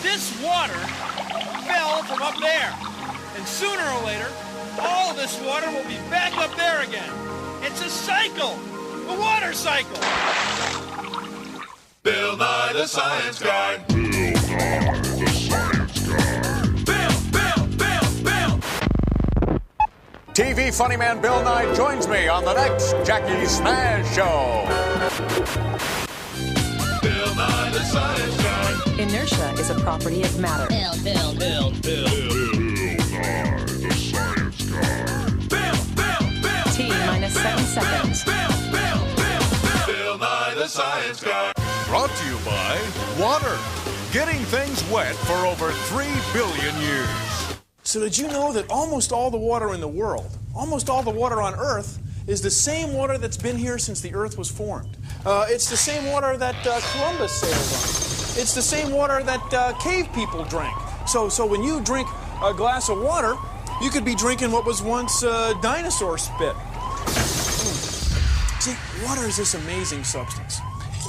this water fell from up there. And sooner or later, all this water will be back up there again. It's a cycle, a water cycle. Bill Nye the Science Guy. Bill Nye the Science Guy. Bill. TV funny man Bill Nye joins me on the next Jackie Smash Show. Bill Nye the Science Guy. Inertia is a property of matter. Bill Nye the Science Guy. Bill. T minus 7 seconds. Bill Nye the Science Guy. Brought to you by water. Getting things wet for over 3 billion years. So did you know that almost all the water in the world, almost all the water on Earth, is the same water that's been here since the Earth was formed? It's the same water that Columbus sailed on. It's the same water that cave people drank. So when you drink a glass of water, you could be drinking what was once dinosaur spit. See, water is this amazing substance.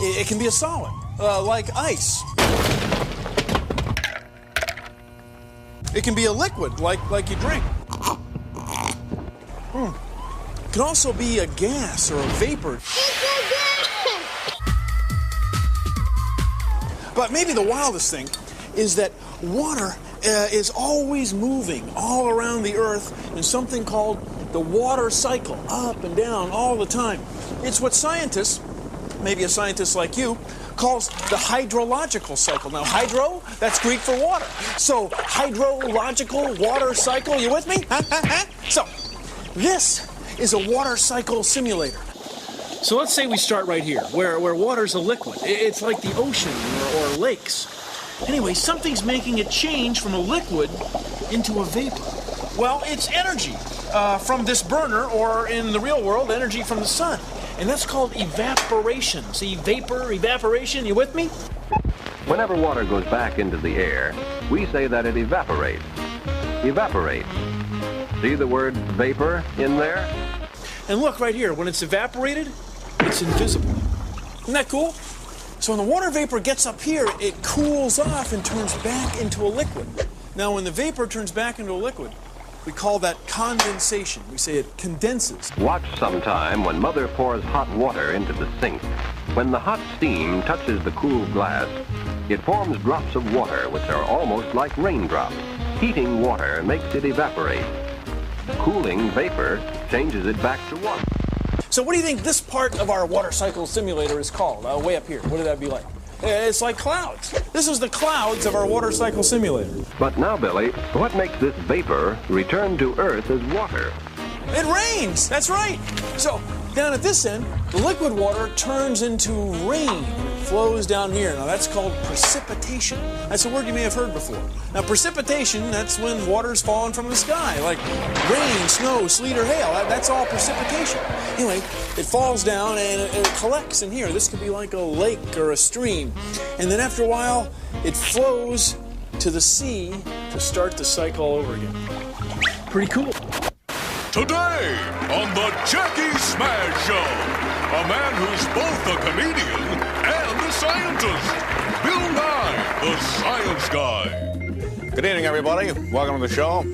It can be a solid, like ice. It can be a liquid, like you drink. It can also be a gas or a vapor. But maybe the wildest thing is that water is always moving all around the Earth in something called the water cycle, up and down all the time. It's what scientists, maybe a scientist like you, calls the hydrological cycle. Now, hydro, that's Greek for water. So, hydrological water cycle, you with me? So, this is a water cycle simulator. So let's say we start right here, where water's a liquid. It's like the ocean or lakes. Anyway, something's making it change from a liquid into a vapor. Well, it's energy from this burner, or in the real world, energy from the sun. And that's called evaporation. See, vapor, evaporation, you with me? Whenever water goes back into the air, we say that it evaporates. Evaporate. See the word vapor in there? And look right here, when it's evaporated, it's invisible. Isn't that cool? So when the water vapor gets up here, it cools off and turns back into a liquid. Now, when the vapor turns back into a liquid, we call that condensation. We say it condenses. Watch sometime when Mother pours hot water into the sink. When the hot steam touches the cool glass, it forms drops of water which are almost like raindrops. Heating water makes it evaporate. Cooling vapor changes it back to water. So what do you think this part of our water cycle simulator is called? Way up here. What would that be like? It's like clouds. This is the clouds of our water cycle simulator. But now, Billy, what makes this vapor return to Earth as water? It rains. That's right. So down at this end, the liquid water turns into rain. It flows down here. Now that's called precipitation. That's a word you may have heard before. Now precipitation, that's when water's falling from the sky, like rain, snow, sleet, or hail. That's all precipitation. Anyway, it falls down and it collects in here. This could be like a lake or a stream. And then after a while, it flows to the sea to start the cycle all over again. Pretty cool. Today on the Jackie Smash Show, a man who's both a comedian and a scientist, Bill Nye, the Science Guy. Good evening, everybody. Welcome to the show.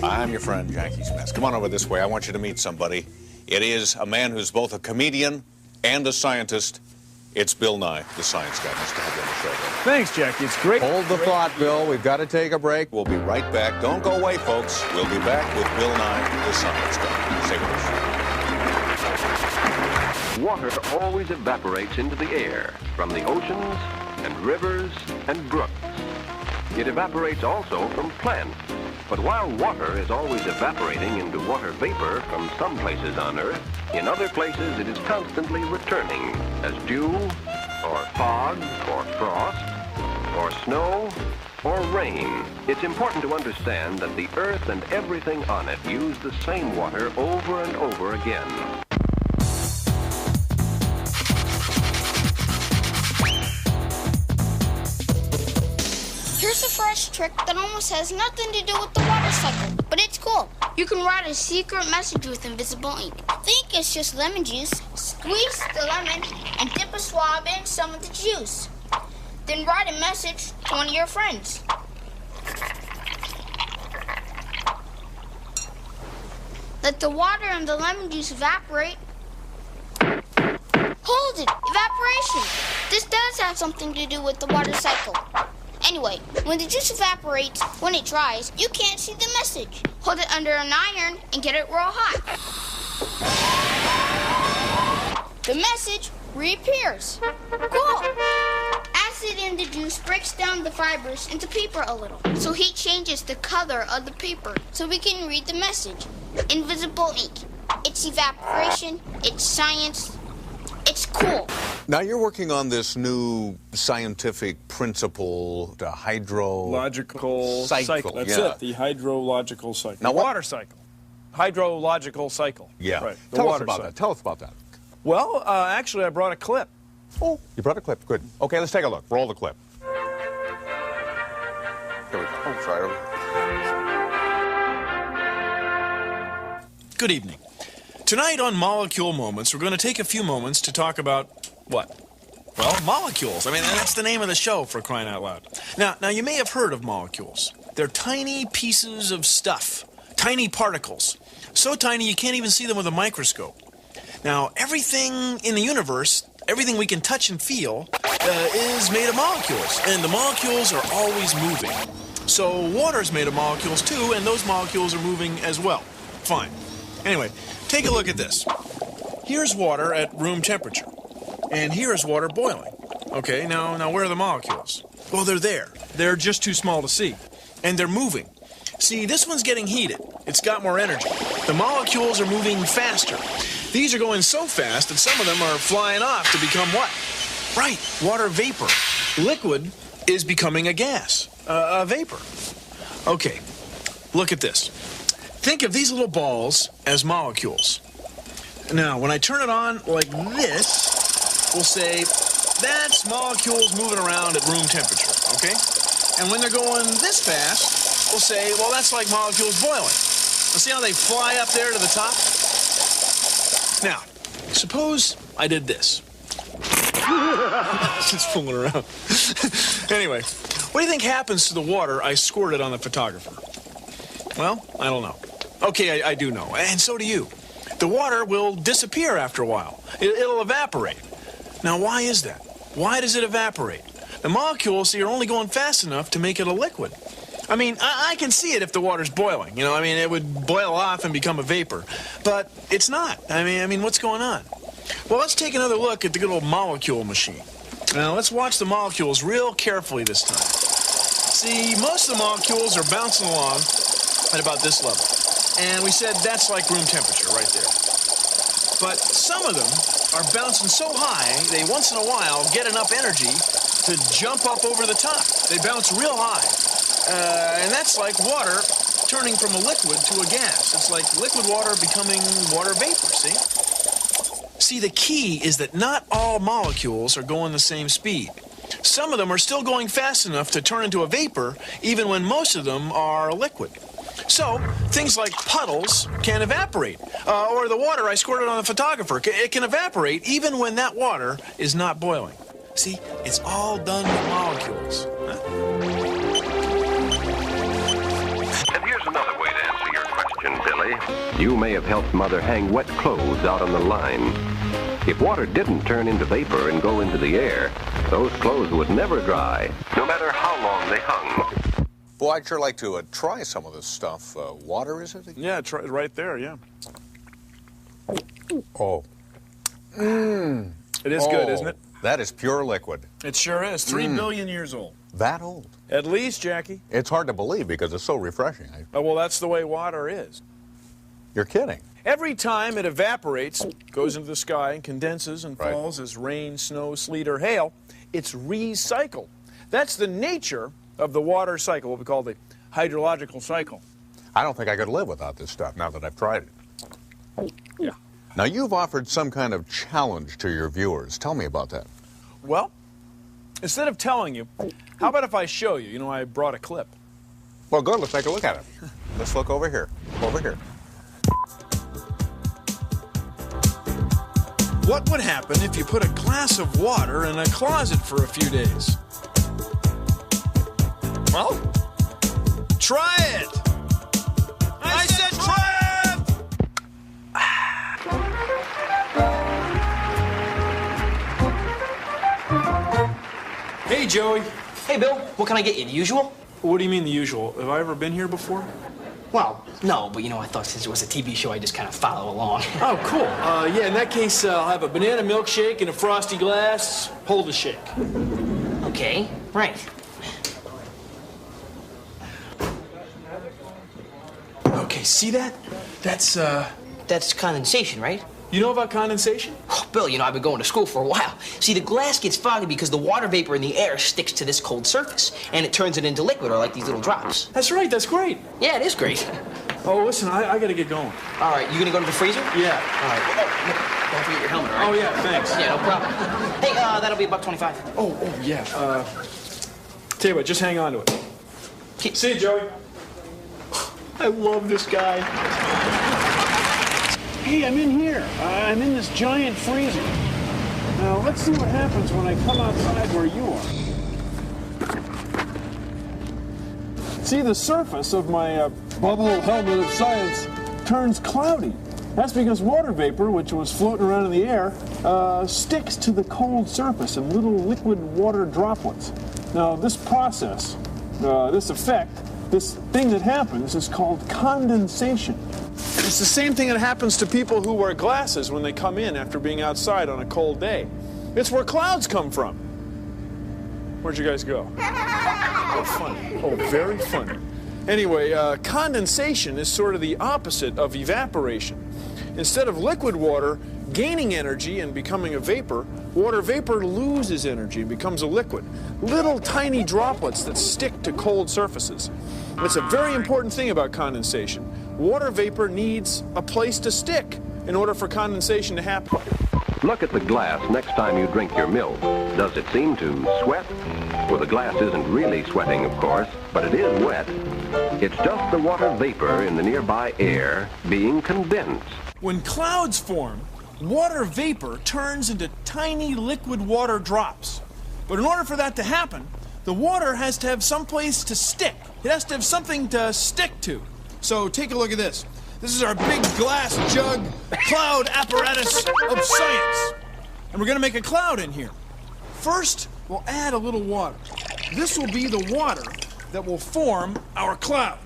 I'm your friend, Jackie Smith. Come on over this way. I want you to meet somebody. It is a man who's both a comedian and a scientist. It's Bill Nye, the Science Guy. Nice to have you on the show, Bill. Thanks, Jackie. It's great. Hold the thought, Bill. We've got to take a break. We'll be right back. Don't go away, folks. We'll be back with Bill Nye, the Science Guy. Stay with us. Water always evaporates into the air from the oceans and rivers and brooks. It evaporates also from plants. But while water is always evaporating into water vapor from some places on Earth, in other places it is constantly returning as dew, or fog, or frost, or snow, or rain. It's important to understand that the Earth and everything on it use the same water over and over again. Here's a fresh trick that almost has nothing to do with the water cycle, but it's cool. You can write a secret message with invisible ink. Think it's just lemon juice. Squeeze the lemon and dip a swab in some of the juice. Then write a message to one of your friends. Let the water and the lemon juice evaporate. Hold it! Evaporation! This does have something to do with the water cycle. Anyway, when the juice evaporates, when it dries, you can't see the message. Hold it under an iron and get it real hot. The message reappears. Cool! Acid in the juice breaks down the fibers into paper a little. So heat changes the color of the paper so we can read the message. Invisible ink. It's evaporation. It's science. It's cool. Now you're working on this new scientific principle, the Logical cycle. That's yeah. it, the hydrological cycle. Now The what- water cycle. Hydrological cycle. Yeah. Right. The Tell us water about cycle. that. Tell us about that. Well, actually, I brought a clip. Oh, you brought a clip. Good. Okay, let's take a look. Roll the clip. Here we go. Oh, sorry. Good evening. Tonight on Molecule Moments, we're going to take a few moments to talk about what? Well, molecules. I mean, that's the name of the show, for crying out loud. Now you may have heard of molecules. They're tiny pieces of stuff, tiny particles. So tiny you can't even see them with a microscope. Now, everything in the universe, everything we can touch and feel, is made of molecules. And the molecules are always moving. So water's made of molecules too, and those molecules are moving as well. Fine. Anyway, take a look at this. Here's water at room temperature. And here is water boiling. Okay, now where are the molecules? Well, they're there. They're just too small to see. And they're moving. See, this one's getting heated. It's got more energy. The molecules are moving faster. These are going so fast that some of them are flying off to become what? Right, water vapor. Liquid is becoming a gas, a vapor. Okay, look at this. Think of these little balls as molecules. Now, when I turn it on like this, we'll say that's molecules moving around at room temperature, okay? And when they're going this fast, we'll say, well, that's like molecules boiling. Now, see how they fly up there to the top? Now, suppose I did this. Just fooling around. Anyway, what do you think happens to the water I squirted on the photographer? Well, I don't know. Okay, I do know, and so do you. The water will disappear after a while. It'll evaporate. Now, why is that? Why does it evaporate? The molecules, see, are only going fast enough to make it a liquid. I mean, I can see it if the water's boiling. You know, I mean, it would boil off and become a vapor. But it's not. I mean, what's going on? Well, let's take another look at the good old molecule machine. Now, let's watch the molecules real carefully this time. See, most of the molecules are bouncing along at about this level. And we said that's like room temperature right there. But some of them are bouncing so high, they once in a while get enough energy to jump up over the top. They bounce real high. And that's like water turning from a liquid to a gas. It's like liquid water becoming water vapor, see? See, the key is that not all molecules are going the same speed. Some of them are still going fast enough to turn into a vapor, even when most of them are liquid. So, things like puddles can evaporate. Or the water I squirted on the photographer, it can evaporate even when that water is not boiling. See, it's all done with molecules. And here's another way to answer your question, Billy. You may have helped Mother hang wet clothes out on the line. If water didn't turn into vapor and go into the air, those clothes would never dry, no matter how long they hung. Boy, I'd sure like to try some of this stuff. Water, is it? Yeah, try right there, yeah. Oh. It is good, isn't it? That is pure liquid. It sure is. 3 billion years old. That old. At least, Jackie. It's hard to believe because it's so refreshing. Well, that's the way water is. You're kidding. Every time it evaporates, goes into the sky and condenses and Right. falls as rain, snow, sleet, or hail, it's recycled. That's the nature of the water cycle, what we call the hydrological cycle. I don't think I could live without this stuff now that I've tried it. Yeah. Now, you've offered some kind of challenge to your viewers. Tell me about that. Well, instead of telling you, how about if I show you? You know, I brought a clip. Well, good. Let's take a look at it. Let's look over here. Over here. What would happen if you put a glass of water in a closet for a few days? Well, try it. I said try it! Hey, Joey. Hey, Bill, what can I get you? The usual? What do you mean the usual? Have I ever been here before? Well, no, but I thought since it was a TV show, I just kind of follow along. Oh, cool. Yeah, in that case, I'll have a banana milkshake in a frosty glass. Hold the shake. Okay, right. Okay, see that? That's condensation, right? You know about condensation? Oh, Bill, I've been going to school for a while. See, the glass gets foggy because the water vapor in the air sticks to this cold surface, and it turns it into liquid, or like these little drops. That's right, that's great. Yeah, it is great. Oh, listen, I gotta get going. All right, you gonna go to the freezer? Yeah. All right. Oh, don't forget your helmet, all right? Oh, yeah, thanks. Yeah, no problem. Hey, that'll be $1.25. Oh, yeah. Tell you what, just hang on to it. See you, Joey. I love this guy. Hey, I'm in here. I'm in this giant freezer. Now, let's see what happens when I come outside where you are. See, the surface of my bubble helmet of science turns cloudy. That's because water vapor, which was floating around in the air, sticks to the cold surface in little liquid water droplets. Now, this process, this effect, this thing that happens is called condensation. It's the same thing that happens to people who wear glasses when they come in after being outside on a cold day. It's where clouds come from. Where'd you guys go? Oh, funny. Oh, very funny. Anyway, condensation is sort of the opposite of evaporation. Instead of liquid water gaining energy and becoming a vapor, water vapor loses energy and becomes a liquid. Little tiny droplets that stick to cold surfaces. It's a very important thing about condensation. Water vapor needs a place to stick in order for condensation to happen. Look at the glass next time you drink your milk. Does it seem to sweat? Well, the glass isn't really sweating, of course, but it is wet. It's just the water vapor in the nearby air being condensed. When clouds form, water vapor turns into tiny liquid water drops. But in order for that to happen, the water has to have some place to stick. It has to have something to stick to. So take a look at this. This is our big glass jug cloud apparatus of science. And we're going to make a cloud in here. First, we'll add a little water. This will be the water that will form our cloud.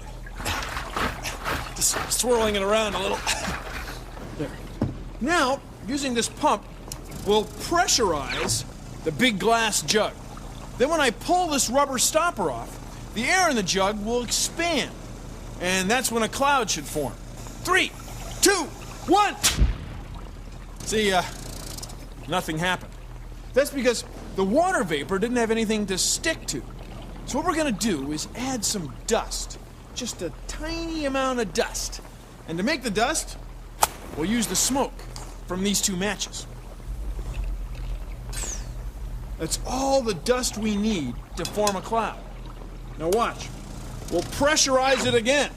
Just swirling it around a little. There. Now, using this pump, we'll pressurize the big glass jug. Then when I pull this rubber stopper off, the air in the jug will expand. And that's when a cloud should form. 3, 2, 1! See, nothing happened. That's because the water vapor didn't have anything to stick to. So what we're going to do is add some dust. Just a tiny amount of dust. And to make the dust, we'll use the smoke from these two matches. That's all the dust we need to form a cloud. Now watch. We'll pressurize it again.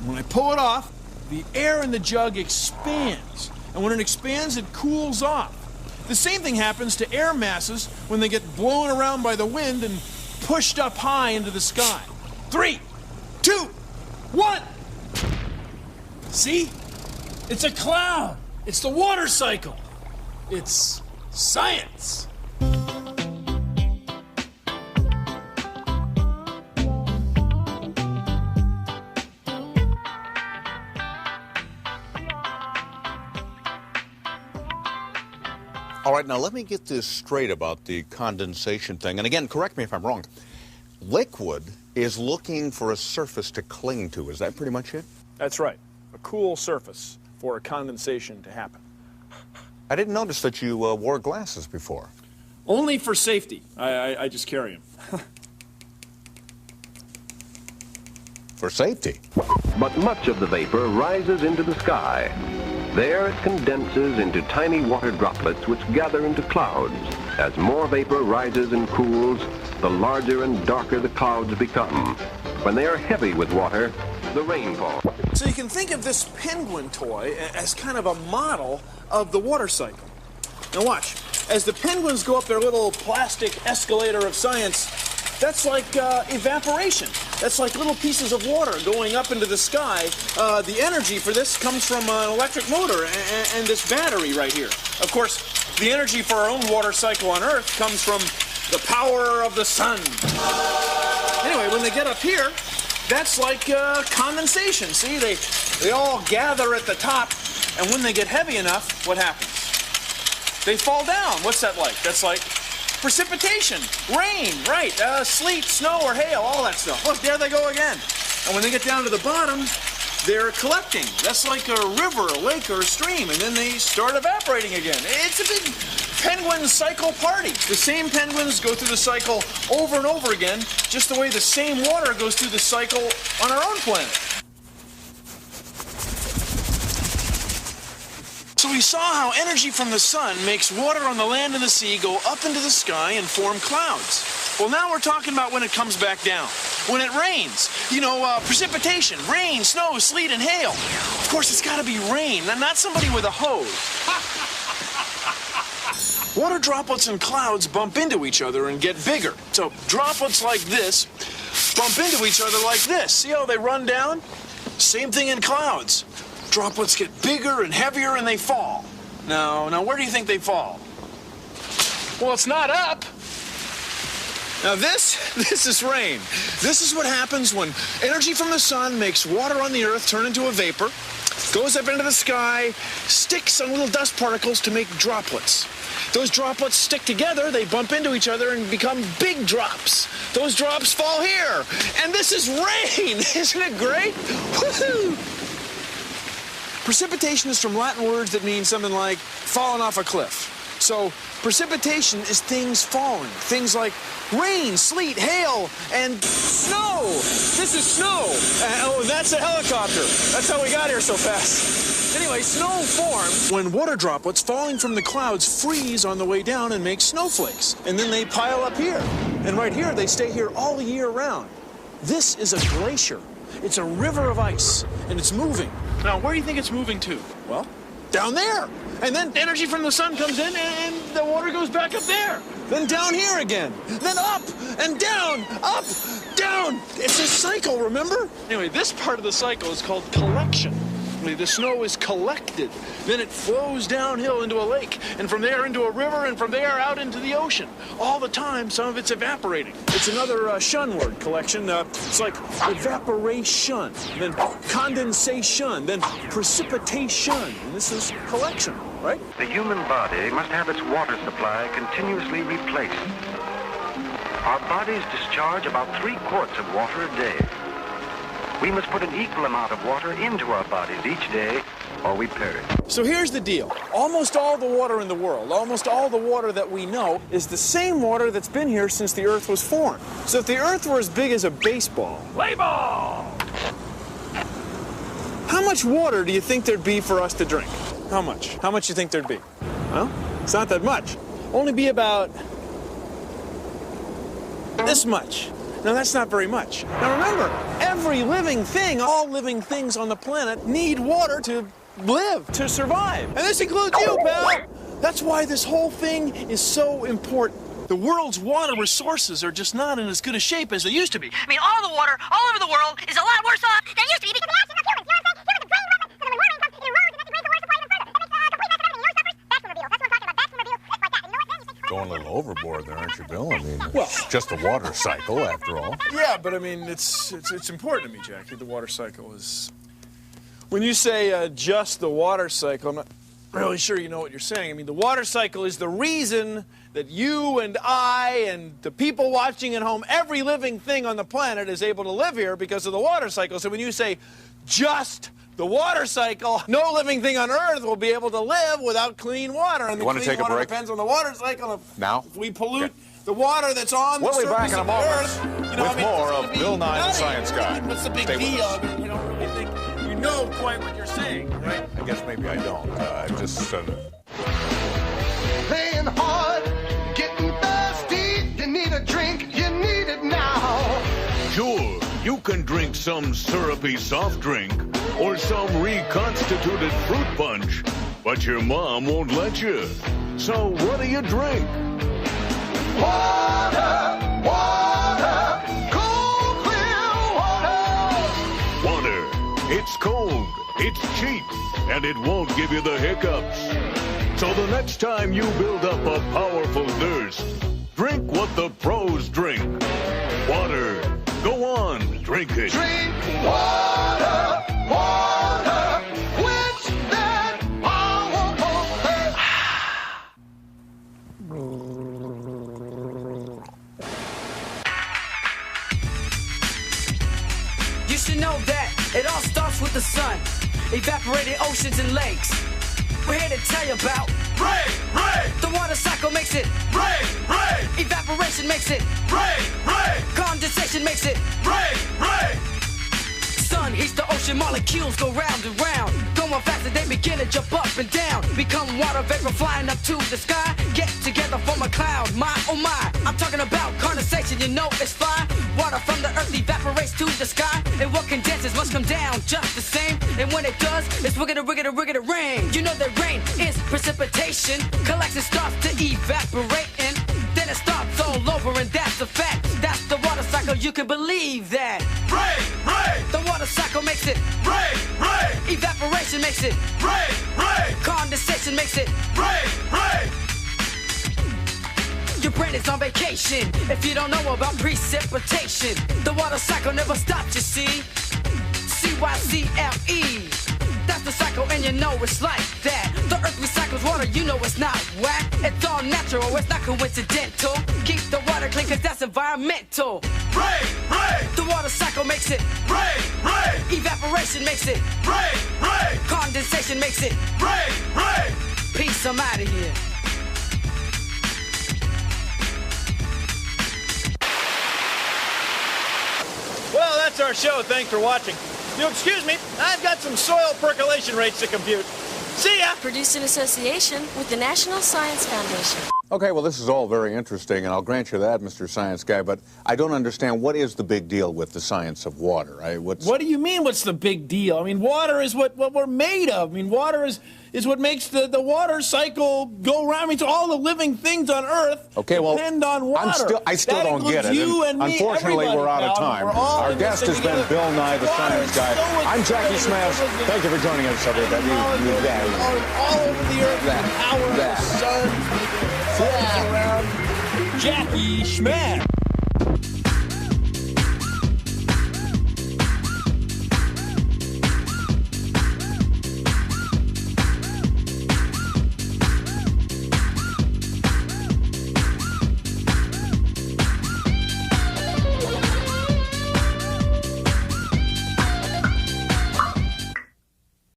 When I pull it off, the air in the jug expands. And when it expands, it cools off. The same thing happens to air masses when they get blown around by the wind and pushed up high into the sky. 3, 2, 1! See? It's a cloud. It's the water cycle. It's science. All right, now let me get this straight about the condensation thing. And again, correct me if I'm wrong. Liquid is looking for a surface to cling to. Is that pretty much it? That's right. A cool surface for a condensation to happen. I didn't notice that you wore glasses before. Only for safety. I just carry them. For safety? But much of the vapor rises into the sky. There it condenses into tiny water droplets which gather into clouds. As more vapor rises and cools, the larger and darker the clouds become. When they are heavy with water, the rain falls. So you can think of this penguin toy as kind of a model of the water cycle. Now watch. As the penguins go up their little plastic escalator of science, That's like evaporation. That's like little pieces of water going up into the sky. The energy for this comes from an electric motor and this battery right here. Of course, the energy for our own water cycle on Earth comes from the power of the sun. Anyway, when they get up here, that's like condensation. See, they all gather at the top, and when they get heavy enough, what happens? They fall down. What's that like? That's like precipitation, rain, right, sleet, snow, or hail, all that stuff. Look, there they go again. And when they get down to the bottom, they're collecting. That's like a river, a lake, or a stream, and then they start evaporating again. It's a big penguin cycle party. The same penguins go through the cycle over and over again, just the way the same water goes through the cycle on our own planet. So we saw how energy from the sun makes water on the land and the sea go up into the sky and form clouds. Well, now we're talking about when it comes back down. When it rains, you know, precipitation, rain, snow, sleet, and hail. Of course, it's got to be rain, and not somebody with a hose. Water droplets and clouds bump into each other and get bigger. So droplets like this bump into each other like this. See how they run down? Same thing in clouds. Droplets get bigger and heavier and they fall. Now where do you think they fall? Well, it's not up. Now this is rain. This is what happens when energy from the sun makes water on the earth turn into a vapor, goes up into the sky, sticks on little dust particles to make droplets. Those droplets stick together, they bump into each other and become big drops. Those drops fall here. And this is rain. Isn't it great? Woohoo! Precipitation is from Latin words that mean something like falling off a cliff. So precipitation is things falling. Things like rain, sleet, hail, and snow. This is snow. Oh, that's a helicopter. That's how we got here so fast. Anyway, snow forms when water droplets falling from the clouds freeze on the way down and make snowflakes. And then they pile up here. And right here, they stay here all year round. This is a glacier. It's a river of ice, and it's moving. Now, where do you think it's moving to? Well, down there. And then energy from the sun comes in, and the water goes back up there. Then down here again. Then up and down, up, down. It's a cycle, remember? Anyway, this part of the cycle is called collection. The snow is collected. Then it flows downhill into a lake, and from there into a river, and from there out into the ocean. All the time, some of it's evaporating. It's another shun word, collection. It's like evaporation, then condensation, then precipitation. And this is collection, right? The human body must have its water supply continuously replaced. Our bodies discharge about 3 quarts of water a day. We must put an equal amount of water into our bodies each day, or we perish. So here's the deal. Almost all the water in the world, almost all the water that we know, is the same water that's been here since the Earth was formed. So if the Earth were as big as a baseball, play ball! How much water do you think there'd be for us to drink? How much? How much do you think there'd be? Well, it's not that much. Only be about this much. Now, that's not very much. Now, remember, every living thing, all living things on the planet need water to live, to survive. And this includes you, pal. That's why this whole thing is so important. The world's water resources are just not in as good a shape as they used to be. I mean, all the water all over the world is a lot worse off than it used to be because of the action of humans. You know what I'm saying? Humans are draining water, so the warming comes, it erodes, and that's the waste the water supply even further. That makes a complete mess of everything. You know what suffers? Batmobiles. That's what I'm talking about. Batmobiles. It's like that. And you know what? Then you think Going a little overboard there, aren't you, Bill? I mean, Well, it's just a water cycle, after all. Yeah, but I mean, it's important to me, Jackie. The water cycle is... When you say just the water cycle, I'm not really sure you know what you're saying. I mean, the water cycle is the reason that you and I and the people watching at home, every living thing on the planet is able to live here because of the water cycle. So when you say just the water cycle, no living thing on Earth will be able to live without clean water. And the clean water depends on the water cycle. If we pollute the water that's on the surface of the Earth, you know, with more of Bill Nye the Science Guy. What's the big deal? I mean, you don't really think you know quite what you're saying, right? I guess maybe I don't. I just Playing hard, getting thirsty. You need a drink, you need it now. Sure, you can drink some syrupy soft drink or some reconstituted fruit punch, but your mom won't let you. So what do you drink? Water, water. cheap, and it won't give you the hiccups. So the next time you build up a powerful thirst, drink what the pros drink. Water. Go on, drink it. Drink water, water, quench that powerful thirst. You should know that it all starts with the sun, evaporated oceans and lakes. We're here to tell you about Rain, rain, the water cycle makes it, rain, rain, evaporation makes it, rain, rain, condensation makes it. rain, rain. Sun heats the ocean, molecules go round and round. Going faster, they begin to jump up and down. Become water vapor flying up to the sky. Get together from a cloud, my oh my. I'm talking about condensation, you know it's fine. Water from the earth evaporates to the sky. And what condenses must come down just the same. And when it does, it's wiggity rain. You know that rain is precipitation. Collects and starts to evaporate. And then it stops all over, and that's a fact. That's the water cycle, you can believe that. Rain, rain, The water cycle makes it, rain, rain, evaporation makes it, rain, rain, condensation makes it. rain, rain. Your brain is on vacation if you don't know about precipitation. The water cycle never stops, you see. CYCLE. That's the cycle, and you know it's like that. The earth recycles water, you know it's not whack. It's all natural, it's not coincidental. Keep the water clean, cause that's environmental. Rain, rain, The water cycle makes it, rain, rain, evaporation makes it, rain, rain, condensation makes it. rain, rain. Peace, I'm out of here. Well, that's our show. Thanks for watching. You'll excuse me, I've got some soil percolation rates to compute. See ya! Produced in association with the National Science Foundation. Okay, well, this is all very interesting, and I'll grant you that, Mr. Science Guy, but I don't understand what is the big deal with the science of water. What do you mean, what's the big deal? I mean, water is what we're made of. I mean, water is what makes the water cycle go around. I mean, so all the living things on Earth depend on water. I still don't get it. You and me, unfortunately, we're out of time. Our guest has been Bill Nye, the Science Guy. I'm Jackie Smash. Thank you for joining us, everybody. All over the Earth, the power of the sun, around Jackie Schmack.